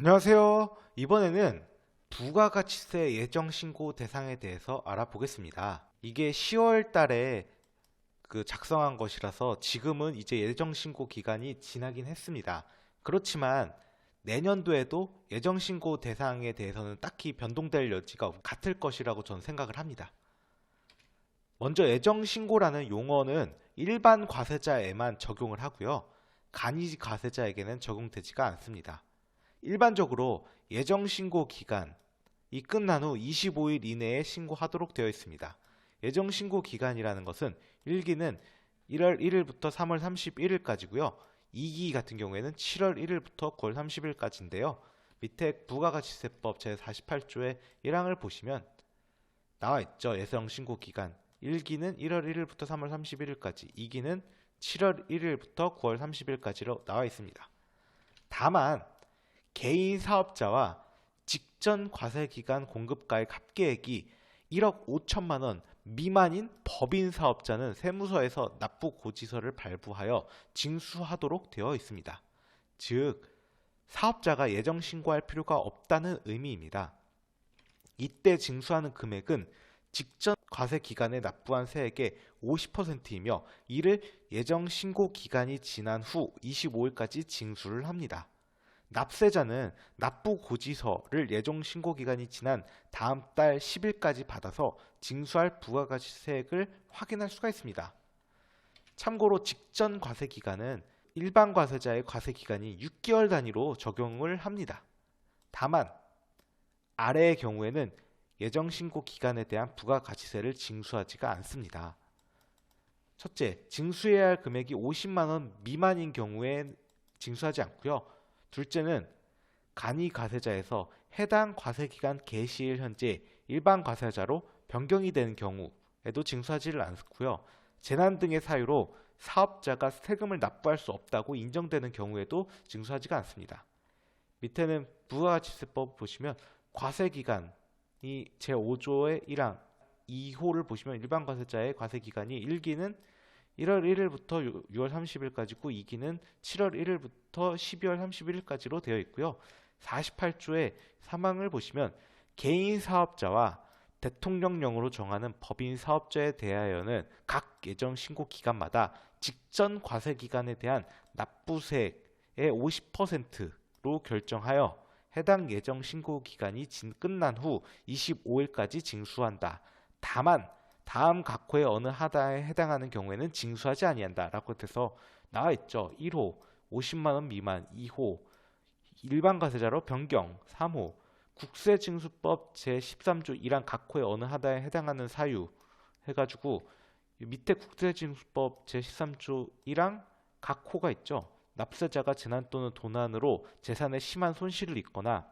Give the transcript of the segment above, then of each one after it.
안녕하세요. 이번에는 부가가치세 예정신고 대상에 대해서 알아보겠습니다. 이게 10월 달에 작성한 것이라서 지금은 이제 예정신고 기간이 지나긴 했습니다. 그렇지만 내년도에도 예정신고 대상에 대해서는 딱히 변동될 여지가 같을 것이라고 저는 생각을 합니다. 먼저 예정신고라는 용어는 일반 과세자에만 적용을 하고요. 간이 과세자에게는 적용되지가 않습니다. 일반적으로 예정신고 기간이 끝난 후 25일 이내에 신고하도록 되어 있습니다. 예정신고 기간이라는 것은 1기는 1월 1일부터 3월 31일까지고요. 2기 같은 경우에는 7월 1일부터 9월 30일까지인데요. 밑에 부가가치세법 제48조의 1항을 보시면 나와 있죠. 예정신고 기간 1기는 1월 1일부터 3월 31일까지, 2기는 7월 1일부터 9월 30일까지로 나와 있습니다. 다만 개인 사업자와 직전 과세기간 공급가액 합계액이 1억 5천만 원 미만인 법인 사업자는 세무서에서 납부고지서를 발부하여 징수하도록 되어 있습니다. 즉, 사업자가 예정 신고할 필요가 없다는 의미입니다. 이때 징수하는 금액은 직전 과세 기간에 납부한 세액의 50%이며 이를 예정 신고 기간이 지난 후 25일까지 징수를 합니다. 납세자는 납부고지서를 예정 신고 기간이 지난 다음 달 10일까지 받아서 징수할 부가가치세액을 확인할 수가 있습니다. 참고로 직전 과세 기간은 일반 과세자의 과세 기간이 6개월 단위로 적용을 합니다. 다만 아래의 경우에는 예정 신고 기간에 대한 부가가치세를 징수하지가 않습니다. 첫째, 징수해야 할 금액이 50만 원 미만인 경우에 징수하지 않고요. 둘째는 간이 과세자에서 해당 과세기간 개시일 현재 일반 과세자로 변경이 되는 경우에도 징수하지를 않고요. 재난 등의 사유로 사업자가 세금을 납부할 수 없다고 인정되는 경우에도 징수하지가 않습니다. 밑에는 부가가치세법 보시면 과세기간이 제5조의 1항 2호를 보시면 일반 과세자의 과세기간이 1기는 1월 1일부터 6월 30일까지고 2기는 7월 1일부터 12월 31일까지로 되어 있고요. 48조의 3항을 보시면 개인 사업자와 대통령령으로 정하는 법인 사업자에 대하여는 각 예정 신고 기간마다 직전 과세 기간에 대한 납부세액의 50%로 결정하여 해당 예정 신고 기간이 끝난 후 25일까지 징수한다. 다만 다음 각호의 어느 하나에 해당하는 경우에는 징수하지 아니한다라고 돼서 나와 있죠. 1호 50만 원 미만, 2호 일반 과세자로 변경, 3호 국세징수법 제13조 1항 각호의 어느 하나에 해당하는 사유 해가지고 밑에 국세징수법 제13조 1항 각호가 있죠. 납세자가 재난 또는 도난으로 재산에 심한 손실을 입거나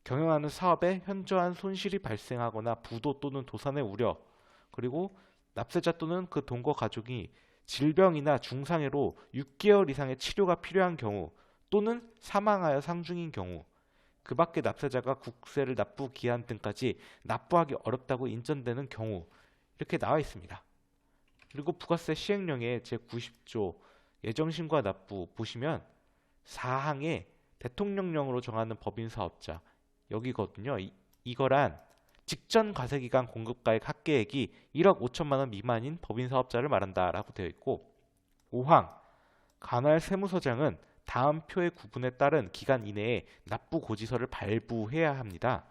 경영하는 사업에 현저한 손실이 발생하거나 부도 또는 도산의 우려, 그리고 납세자 또는 그 동거 가족이 질병이나 중상해로 6개월 이상의 치료가 필요한 경우 또는 사망하여 상중인 경우, 그 밖에 납세자가 국세를 납부 기한 등까지 납부하기 어렵다고 인정되는 경우 이렇게 나와 있습니다. 그리고 부가세 시행령의 제90조 예정신고와 납부 보시면 4항에 대통령령으로 정하는 법인 사업자 여기거든요. 이거란 직전 과세기간 공급가액 합계액이 1억 5천만 원 미만인 법인 사업자를 말한다라고 되어 있고, 5항 관할 세무서장은 다음 표의 구분에 따른 기간 이내에 납부고지서를 발부해야 합니다.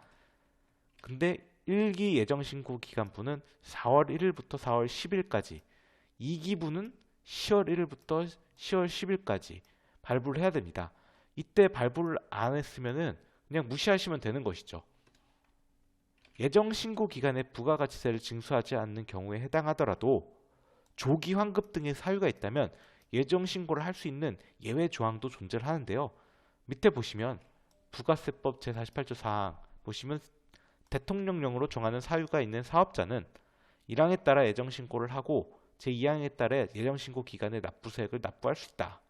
근데 1기 예정신고 기간부는 4월 1일부터 4월 10일까지, 2기부는 10월 1일부터 10월 10일까지 발부를 해야 됩니다. 이때 발부를 안 했으면은 그냥 무시하시면 되는 것이죠. 예정 신고 기간에 부가가치세를 징수하지 않는 경우에 해당하더라도 조기 환급 등의 사유가 있다면 예정 신고를 할 수 있는 예외 조항도 존재를 하는데요. 밑에 보시면 부가세법 제48조 4항 보시면 대통령령으로 정하는 사유가 있는 사업자는 1항에 따라 예정 신고를 하고 제2항에 따라 예정 신고 기간에 납부세액을 납부할 수 있다.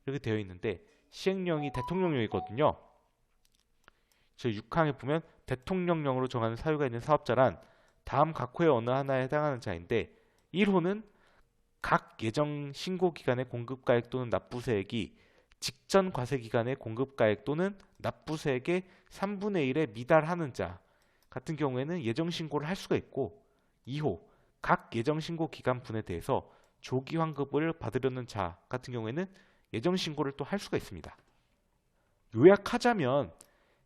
이렇게 되어 있는데 시행령이 대통령령이거든요. 저 6항에 보면 대통령령으로 정하는 사유가 있는 사업자란 다음 각호의 어느 하나에 해당하는 자인데 1호는 각 예정 신고 기간의 공급가액 또는 납부세액이 직전 과세기간의 공급가액 또는 납부세액의 3분의 1에 미달하는 자 같은 경우에는 예정신고를 할 수가 있고, 2호 각 예정신고 기간분에 대해서 조기 환급을 받으려는 자 같은 경우에는 예정신고를 또 할 수가 있습니다. 요약하자면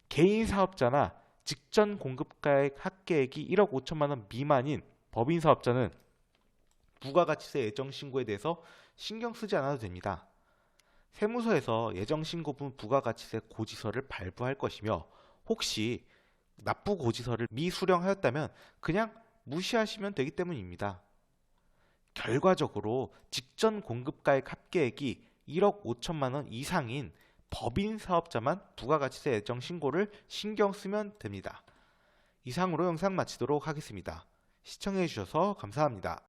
개인 사업자나 직전 공급가액 합계액이 1억 5천만 원 미만인 법인 사업자는 부가가치세 예정신고에 대해서 신경 쓰지 않아도 됩니다. 세무서에서 예정신고분 부가가치세 고지서를 발부할 것이며, 혹시 납부 고지서를 미수령하였다면 그냥 무시하시면 되기 때문입니다. 결과적으로 직전 공급가액 합계액이 1억 5천만 원 이상인 법인 사업자만 부가가치세 예정 신고를 신경 쓰면 됩니다. 이상으로 영상 마치도록 하겠습니다. 시청해 주셔서 감사합니다.